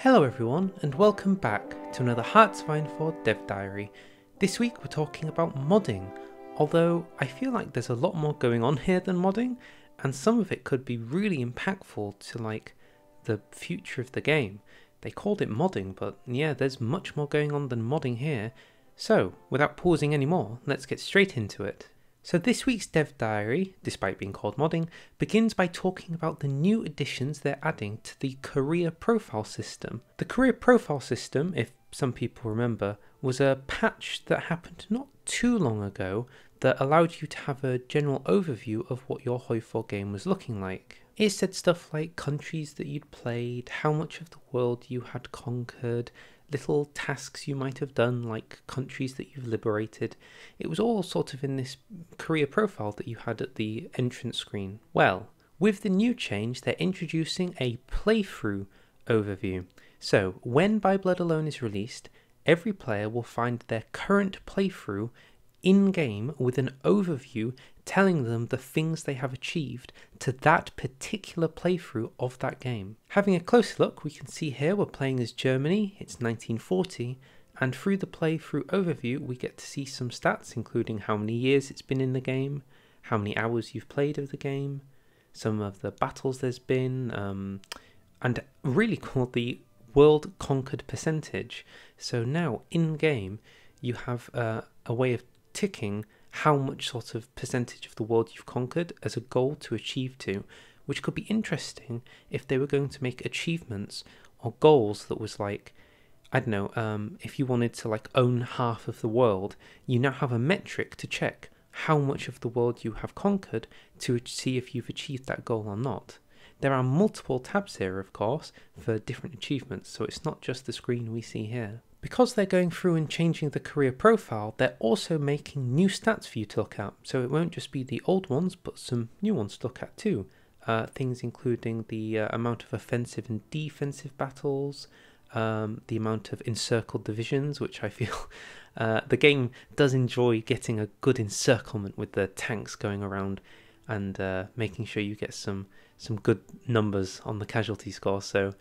Hello everyone and welcome back to another Hearts of Iron 4 Dev Diary. This week we're talking about modding, although I feel like there's a lot more going on here than modding, and some of it could be really impactful to the future of the game. They called it modding, but yeah, there's much more going on than modding here. So without pausing anymore, let's get straight into it. So this week's Dev Diary, despite being called modding, begins by talking about the new additions they're adding to the career profile system. The career profile system, if some people remember, was a patch that happened not too long ago that allowed you to have a general overview of what your Hoi 4 game was looking like. It said stuff like countries that you'd played, how much of the world you had conquered, little tasks you might have done, like countries that you've liberated. It was all sort of in this career profile that you had at the entrance screen. Well, with the new change, they're introducing a playthrough overview. So, when By Blood Alone is released, every player will find their current playthrough in-game with an overview telling them the things they have achieved to that particular playthrough of that game. Having a close look, we can see here we're playing as Germany, it's 1940, and through the playthrough overview we get to see some stats including how many years it's been in the game, how many hours you've played of the game, some of the battles there's been, and really cool, the world conquered percentage. So now in-game you have a way of ticking how much sort of percentage of the world you've conquered as a goal to achieve to, which could be interesting if they were going to make achievements or goals that was like, I don't know, if you wanted to own half of the world, you now have a metric to check how much of the world you have conquered to see if you've achieved that goal or not. There are multiple tabs here, of course, for different achievements, so it's not just the screen we see here. Because they're going through and changing the career profile, they're also making new stats for you to look at. So it won't just be the old ones, but some new ones to look at too. Things including the amount of offensive and defensive battles, the amount of encircled divisions, which I feel the game does enjoy getting a good encirclement with the tanks going around and making sure you get some good numbers on the casualty score. So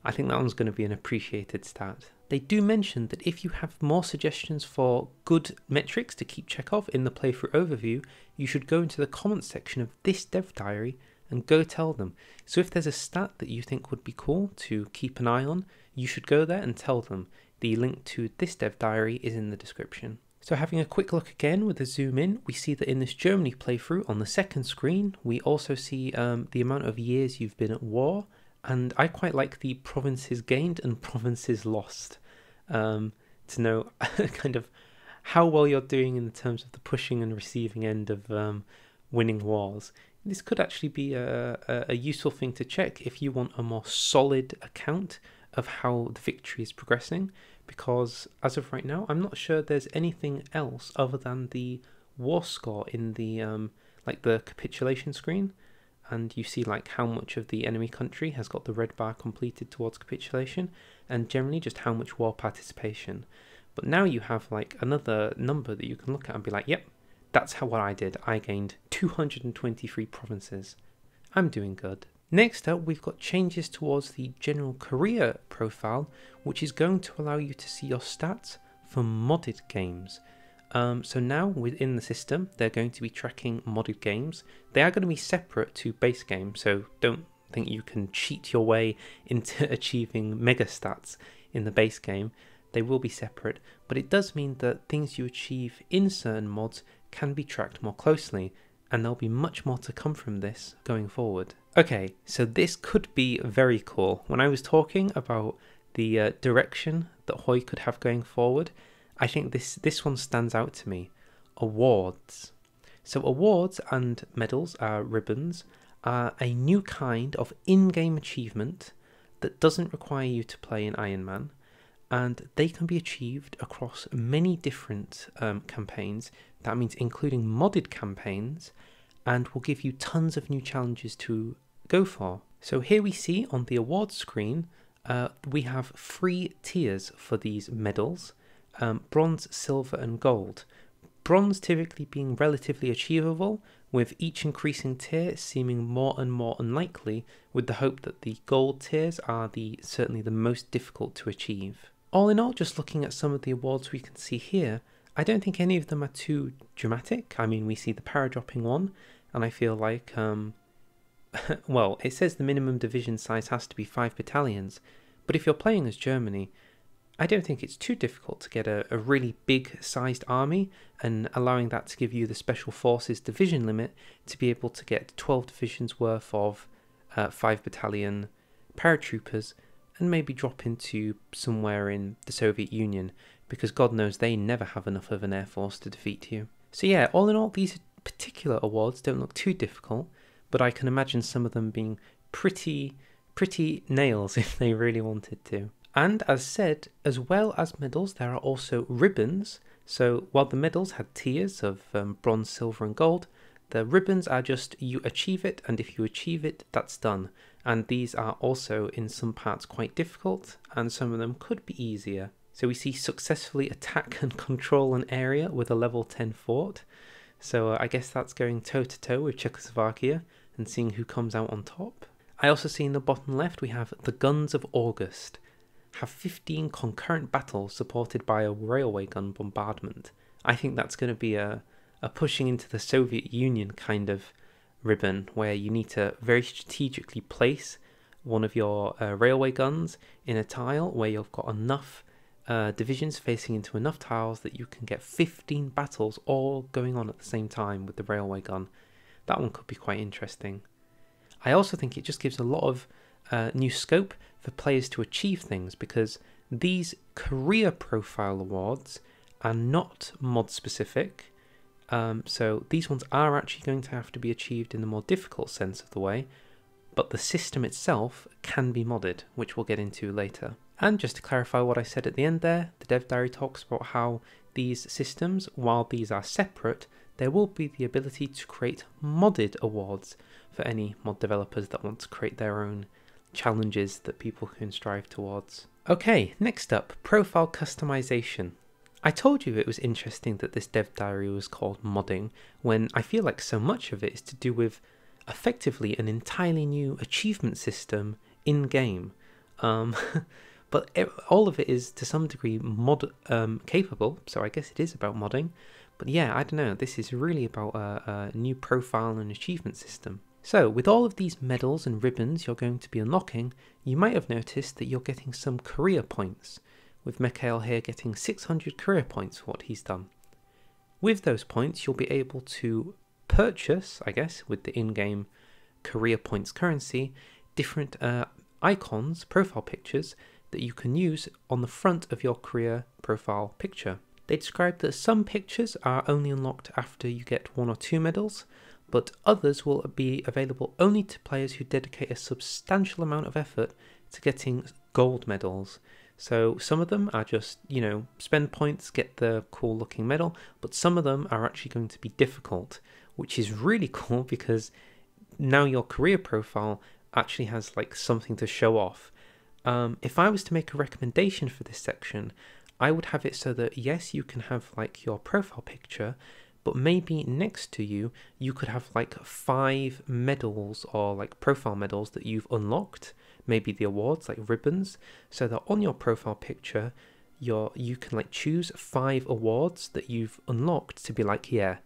I think that one's going to be an appreciated stat. They do mention that if you have more suggestions for good metrics to keep check of in the playthrough overview, you should go into the comments section of this dev diary and go tell them. So if there's a stat that you think would be cool to keep an eye on, you should go there and tell them. The link to this dev diary is in the description. So having a quick look again with a zoom in, we see that in this Germany playthrough on the second screen, we also see the amount of years you've been at war. And I quite like the provinces gained and provinces lost to know kind of how well you're doing in terms of the pushing and receiving end of winning wars. This could actually be a useful thing to check if you want a more solid account of how the victory is progressing, because as of right now, I'm not sure there's anything else other than the war score in the the capitulation screen. And you see how much of the enemy country has got the red bar completed towards capitulation, and generally just how much war participation. But now you have another number that you can look at and be like, yep, that's what I did. I gained 223 provinces. I'm doing good. Next up, we've got changes towards the general career profile, which is going to allow you to see your stats for modded games. So now within the system, they're going to be tracking modded games. They are going to be separate to base games, so don't think you can cheat your way into achieving mega stats in the base game. They will be separate, but it does mean that things you achieve in certain mods can be tracked more closely, and there'll be much more to come from this going forward. Okay, so this could be very cool. When I was talking about the direction that Hoi could have going forward, I think this one stands out to me. Awards. So awards and medals, ribbons, are a new kind of in-game achievement that doesn't require you to play in Iron Man, and they can be achieved across many different campaigns. That means including modded campaigns, and will give you tons of new challenges to go for. So here we see on the awards screen, we have 3 tiers for these medals. Bronze, silver and gold. bronze typically being relatively achievable, with each increasing tier seeming more and more unlikely, with the hope that the gold tiers are certainly the most difficult to achieve. All in all, just looking at some of the awards we can see here, I don't think any of them are too dramatic. I mean, we see the paradropping one, and I feel like, well, it says the minimum division size has to be 5 battalions, but if you're playing as Germany, I don't think it's too difficult to get a really big sized army, and allowing that to give you the special forces division limit to be able to get 12 divisions worth of 5 battalion paratroopers, and maybe drop into somewhere in the Soviet Union, because God knows they never have enough of an air force to defeat you. So yeah, all in all, these particular awards don't look too difficult, but I can imagine some of them being pretty nails if they really wanted to. And as said, as well as medals, there are also ribbons. So while the medals had tiers of bronze, silver and gold, the ribbons are just you achieve it, and if you achieve it, that's done. And these are also in some parts quite difficult, and some of them could be easier. So we see successfully attack and control an area with a level 10 fort. So I guess that's going toe to toe with Czechoslovakia and seeing who comes out on top. I also see in the bottom left we have the Guns of August. Have 15 concurrent battles supported by a railway gun bombardment. I think that's going to be a pushing into the Soviet Union kind of ribbon, where you need to very strategically place one of your railway guns in a tile where you've got enough divisions facing into enough tiles that you can get 15 battles all going on at the same time with the railway gun. That one could be quite interesting. I also think it just gives a lot of new scope for players to achieve things, because these career profile awards are not mod specific, so these ones are actually going to have to be achieved in the more difficult sense of the way, but the system itself can be modded, which we'll get into later. And just to clarify what I said at the end there, the dev diary talks about how these systems, while these are separate, there will be the ability to create modded awards for any mod developers that want to create their own challenges that people can strive towards. Okay, next up, profile customization. I told you it was interesting that this dev diary was called modding, when I feel like so much of it is to do with effectively an entirely new achievement system in-game. But all of it is to some degree mod capable, so I guess it is about modding. But yeah, I don't know, this is really about a new profile and achievement system. So, with all of these medals and ribbons you're going to be unlocking, you might have noticed that you're getting some career points, with Mikhail here getting 600 career points for what he's done. With those points, you'll be able to purchase, I guess, with the in-game career points currency, different icons, profile pictures, that you can use on the front of your career profile picture. They describe that some pictures are only unlocked after you get 1 or 2 medals, but others will be available only to players who dedicate a substantial amount of effort to getting gold medals. So some of them are just, spend points, get the cool looking medal, but some of them are actually going to be difficult, which is really cool because now your career profile actually has like something to show off. If I was to make a recommendation for this section, I would have it so that yes, you can have like your profile picture, but maybe next to you, you could have like 5 medals or like profile medals that you've unlocked, maybe the awards like ribbons, so that on your profile picture, you can like choose 5 awards that you've unlocked to be like, yeah,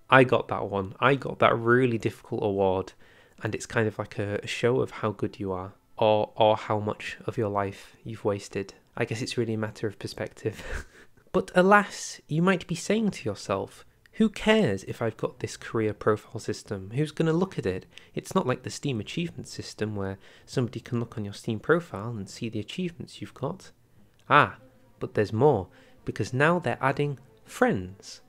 I got that one. I got that really difficult award. And it's kind of like a show of how good you are, or how much of your life you've wasted. I guess it's really a matter of perspective. But alas, you might be saying to yourself, who cares if I've got this career profile system? Who's going to look at it? It's not like the Steam achievement system where somebody can look on your Steam profile and see the achievements you've got. Ah, but there's more, because now they're adding friends.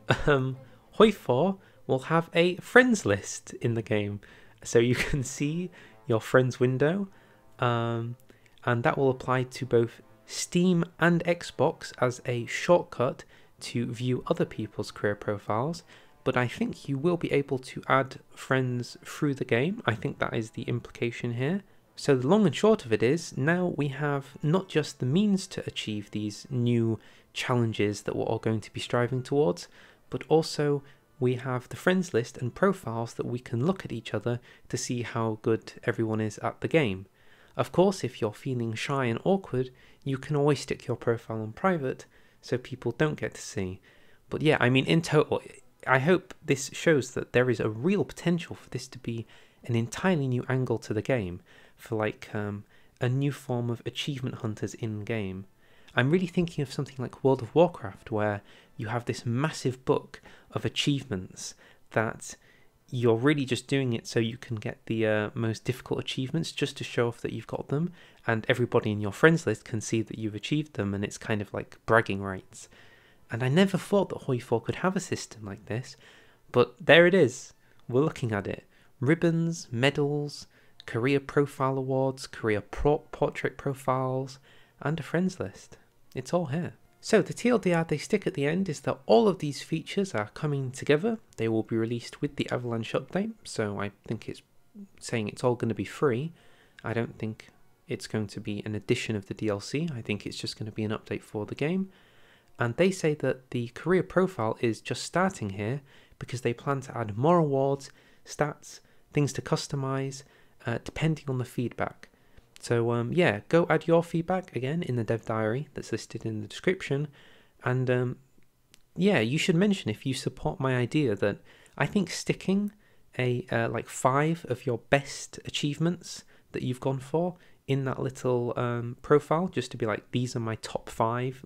Hoi4 will have a friends list in the game, so you can see your friends window, and that will apply to both Steam and Xbox as a shortcut to view other people's career profiles, but I think you will be able to add friends through the game. I think that is the implication here. So the long and short of it is, now we have not just the means to achieve these new challenges that we're all going to be striving towards, but also we have the friends list and profiles that we can look at each other to see how good everyone is at the game. Of course, if you're feeling shy and awkward, you can always stick your profile on private so people don't get to see. But yeah, I mean, in total, I hope this shows that there is a real potential for this to be an entirely new angle to the game, for like a new form of achievement hunters in-game. I'm really thinking of something like World of Warcraft, where you have this massive book of achievements that you're really just doing it so you can get the most difficult achievements, just to show off that you've got them, and everybody in your friends list can see that you've achieved them, and it's kind of like bragging rights. And I never thought that Hoi 4 could have a system like this, but there it is. We're looking at it. Ribbons, medals, career profile awards, career portrait profiles, and a friends list. It's all here. So the TLDR they stick at the end is that all of these features are coming together. They will be released with the Avalanche update, so I think it's saying it's all going to be free. I don't think it's going to be an addition of the DLC. I think it's just going to be an update for the game. And they say that the career profile is just starting here because they plan to add more awards, stats, things to customize, depending on the feedback. So yeah, go add your feedback again in the dev diary that's listed in the description. And yeah, you should mention if you support my idea that I think sticking like 5 of your best achievements that you've gone for in that little profile, just to be like, these are my top 5,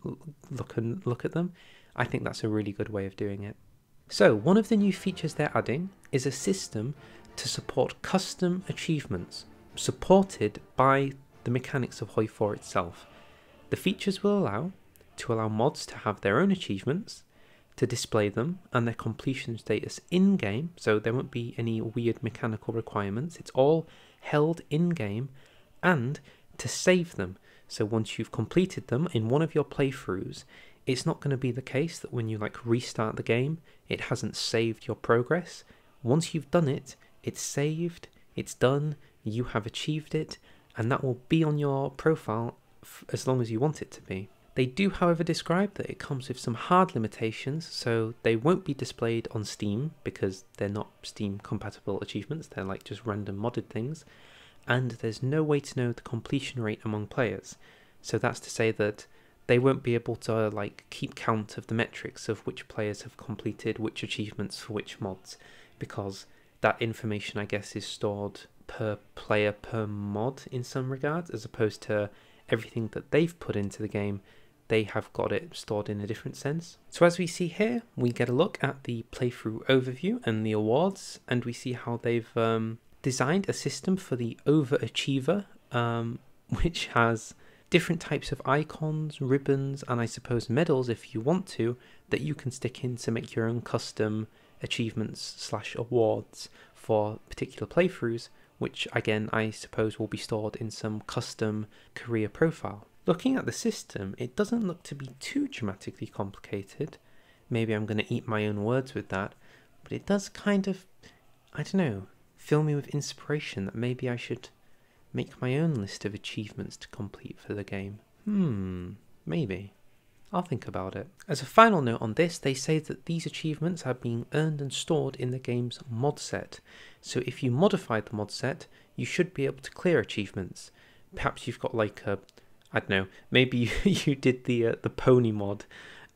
look at them. I think that's a really good way of doing it. So one of the new features they're adding is a system to support custom achievements, supported by the mechanics of Hoi 4 itself. The features will allow mods to have their own achievements, to display them and their completion status in-game, so there won't be any weird mechanical requirements. It's all held in-game, and to save them. So once you've completed them in one of your playthroughs, it's not going to be the case that when you like restart the game, it hasn't saved your progress. Once you've done it, it's saved, it's done, you have achieved it, and that will be on your profile as long as you want it to be. They do, however, describe that it comes with some hard limitations, so they won't be displayed on Steam because they're not Steam compatible achievements, they're like just random modded things, and there's no way to know the completion rate among players. So that's to say that they won't be able to like keep count of the metrics of which players have completed which achievements for which mods, because that information, I guess, is stored per player per mod in some regards, as opposed to everything that they've put into the game. They have got it stored in a different sense. So as we see here, we get a look at the playthrough overview and the awards, and we see how they've designed a system for the overachiever, which has different types of icons, ribbons, and I suppose medals if you want to, that you can stick in to make your own custom achievements / awards for particular playthroughs, which again I suppose will be stored in some custom career profile. Looking at the system, it doesn't look to be too dramatically complicated. Maybe I'm going to eat my own words with that, but it does kind of, I don't know, fill me with inspiration that maybe I should make my own list of achievements to complete for the game. Maybe. I'll think about it. As a final note on this, they say that these achievements are being earned and stored in the game's mod set. So if you modify the mod set, you should be able to clear achievements. Perhaps you've got like a, I don't know, maybe you did the pony mod,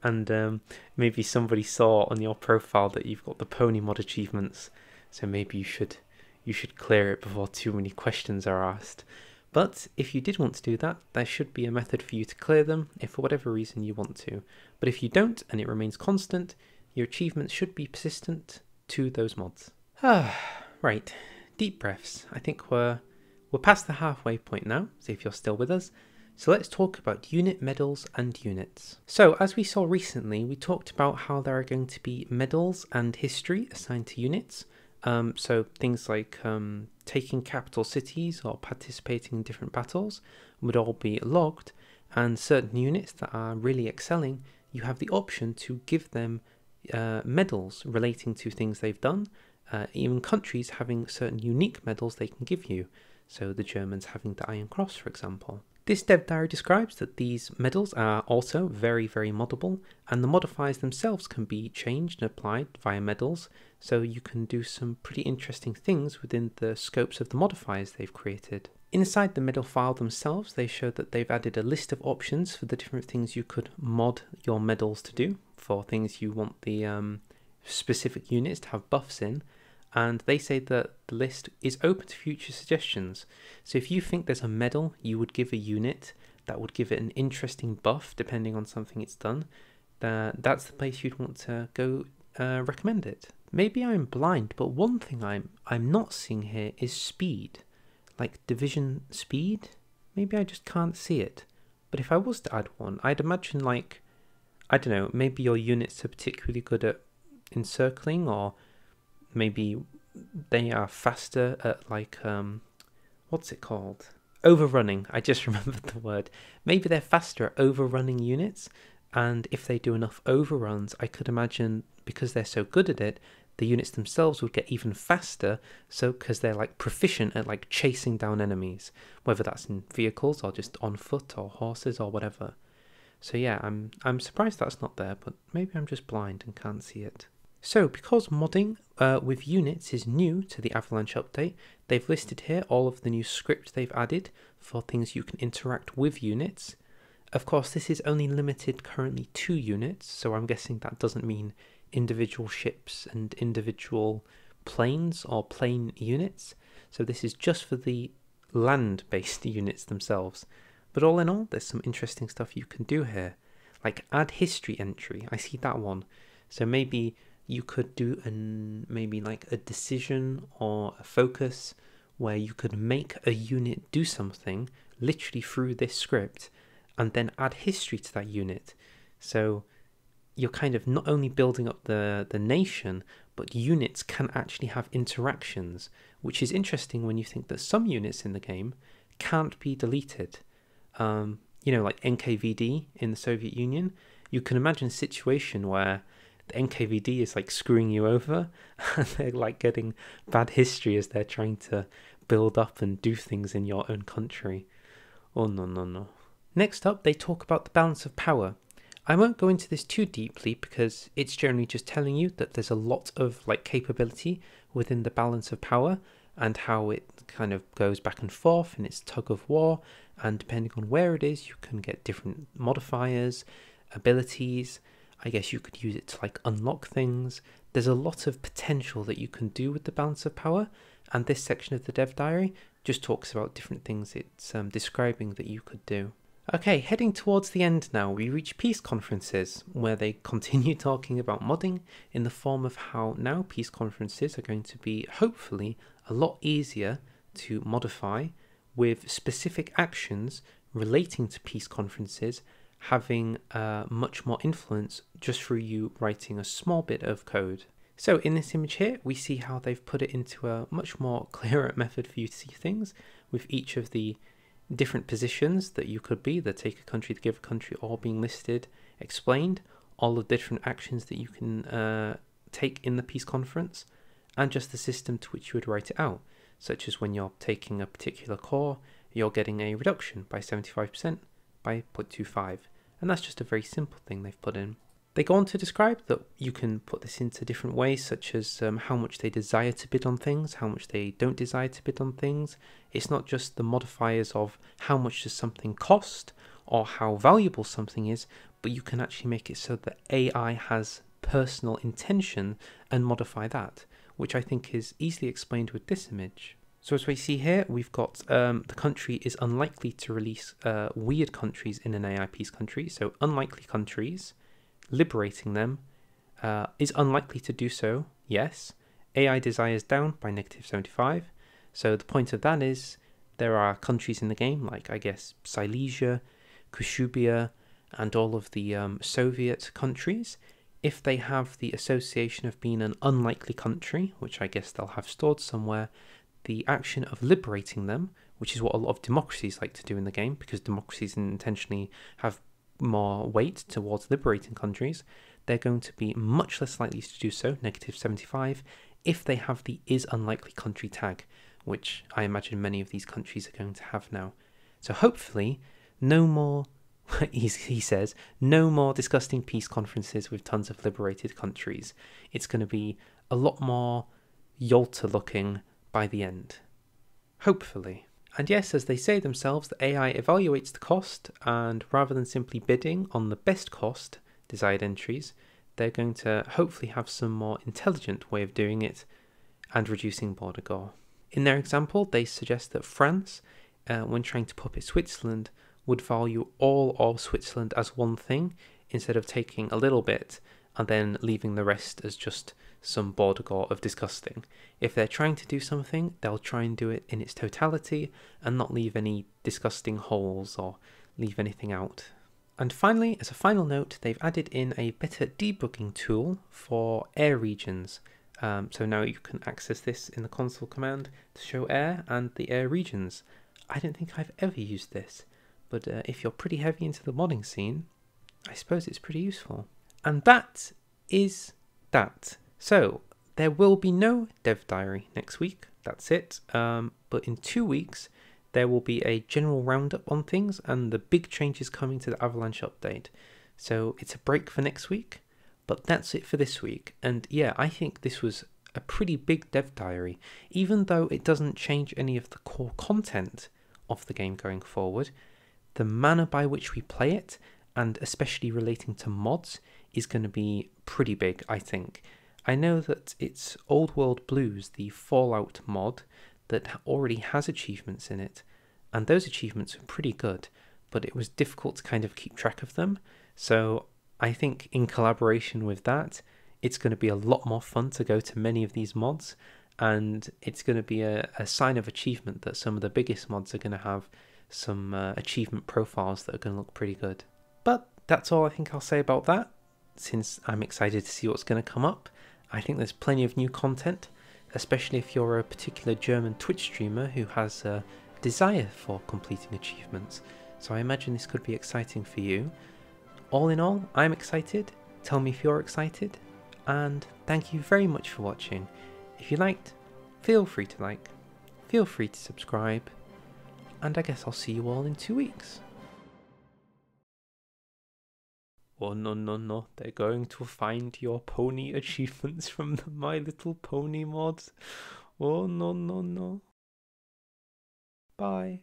and maybe somebody saw on your profile that you've got the pony mod achievements, so maybe you should clear it before too many questions are asked. But if you did want to do that, there should be a method for you to clear them if for whatever reason you want to. But if you don't and it remains constant, your achievements should be persistent to those mods. Right, deep breaths. I think we're past the halfway point now, see if you're still with us. So let's talk about unit medals and units. So as we saw recently, we talked about how there are going to be medals and history assigned to units. So things like taking capital cities or participating in different battles would all be logged, and certain units that are really excelling, you have the option to give them medals relating to things they've done, even countries having certain unique medals they can give you, so the Germans having the Iron Cross, for example. This dev diary describes that these medals are also very, very moddable, and the modifiers themselves can be changed and applied via medals, so you can do some pretty interesting things within the scopes of the modifiers they've created. Inside the medal file themselves, they show that they've added a list of options for the different things you could mod your medals to do, for things you want the specific units to have buffs in, and they say that the list is open to future suggestions. So if you think there's a medal you would give a unit that would give it an interesting buff depending on something it's done, that's the place you'd want to go recommend it. Maybe I'm blind, but one thing I'm not seeing here is speed. Like division speed? Maybe I just can't see it. But if I was to add one, I'd imagine, like, I don't know, maybe your units are particularly good at encircling, or maybe they are faster at, like, what's it called? Overrunning. I just remembered the word. Maybe they're faster at overrunning units, and if they do enough overruns, I could imagine, because they're so good at it, the units themselves would get even faster, so because they're like proficient at like chasing down enemies, whether that's in vehicles or just on foot or horses or whatever. So yeah, I'm surprised that's not there, but maybe I'm just blind and can't see it. So because modding with units is new to the Avalanche update, they've listed here all of the new script they've added for things you can interact with units. Of course, this is only limited currently to units, so I'm guessing that doesn't mean individual ships and individual planes or plane units. So this is just for the land-based units themselves. But all in all, there's some interesting stuff you can do here. Like add history entry. I see that one. So maybe you could do maybe like a decision or a focus where you could make a unit do something literally through this script and then add history to that unit. So you're kind of not only building up the nation, but units can actually have interactions, which is interesting when you think that some units in the game can't be deleted. You know, like NKVD in the Soviet Union, you can imagine a situation where the NKVD is like screwing you over and they're like getting bad history as they're trying to build up and do things in your own country. Oh no. Next up, they talk about the balance of power. I won't go into this too deeply because it's generally just telling you that there's a lot of like capability within the balance of power and how it kind of goes back and forth in its tug of war, and depending on where it is you can get different modifiers, abilities. I guess you could use it to like unlock things. There's a lot of potential that you can do with the balance of power, and this section of the dev diary just talks about different things it's describing that you could do. Okay, heading towards the end now, we reach Peace Conferences, where they continue talking about modding in the form of how now Peace Conferences are going to be, hopefully, a lot easier to modify, with specific actions relating to Peace Conferences having much more influence just through you writing a small bit of code. So in this image here, we see how they've put it into a much more clearer method for you to see things, with each of the different positions that you could be, the take a country, the give a country, all being listed, explained, all the different actions that you can take in the peace conference, and just the system to which you would write it out, such as when you're taking a particular core, you're getting a reduction by 75% by 0.25, and that's just a very simple thing they've put in. They go on to describe that you can put this into different ways, such as how much they desire to bid on things, how much they don't desire to bid on things. It's not just the modifiers of how much does something cost or how valuable something is, but you can actually make it so that AI has personal intention and modify that, which I think is easily explained with this image. So as we see here, we've got the country is unlikely to release weird countries in an AI peace country, so unlikely countries. Liberating them is unlikely to do so, yes. AI desires down by -75. So the point of that is there are countries in the game like, I guess, Silesia, Kushubia, and all of the Soviet countries. If they have the association of being an unlikely country, which I guess they'll have stored somewhere, the action of liberating them, which is what a lot of democracies like to do in the game, because democracies intentionally have more weight towards liberating countries, they're going to be much less likely to do so, -75, if they have the is unlikely country tag, which I imagine many of these countries are going to have now. So hopefully No more, he says, no more disgusting peace conferences with tons of liberated countries. It's going to be a lot more Yalta looking by the end. Hopefully. And yes, as they say themselves, the AI evaluates the cost, and rather than simply bidding on the best cost desired entries, they're going to hopefully have some more intelligent way of doing it and reducing border gore. In their example, they suggest that France, when trying to puppet Switzerland, would value all of Switzerland as one thing instead of taking a little bit and then leaving the rest as just some border gore of disgusting. If they're trying to do something, they'll try and do it in its totality and not leave any disgusting holes or leave anything out. And finally, as a final note, they've added in a better debugging tool for air regions. So now you can access this in the console command to show air and the air regions. I don't think I've ever used this, but if you're pretty heavy into the modding scene, I suppose it's pretty useful. And that is that. So there will be no dev diary next week, that's it. But in 2 weeks, there will be a general roundup on things and the big changes coming to the Avalanche update. So it's a break for next week, but that's it for this week. And yeah, I think this was a pretty big dev diary, even though it doesn't change any of the core content of the game going forward. The manner by which we play it, and especially relating to mods, is going to be pretty big, I think. I know that it's Old World Blues, the Fallout mod, that already has achievements in it, and those achievements are pretty good, but it was difficult to kind of keep track of them. So I think in collaboration with that, it's going to be a lot more fun to go to many of these mods, and it's going to be a sign of achievement that some of the biggest mods are going to have some achievement profiles that are going to look pretty good. But that's all I think I'll say about that, since I'm excited to see what's going to come up. I think there's plenty of new content, especially if you're a particular German Twitch streamer who has a desire for completing achievements. So I imagine this could be exciting for you. All in all, I'm excited. Tell me if you're excited. And thank you very much for watching. If you liked, feel free to like, feel free to subscribe, and I guess I'll see you all in 2 weeks. Oh no, they're going to find your pony achievements from the My Little Pony mods. Oh no. Bye.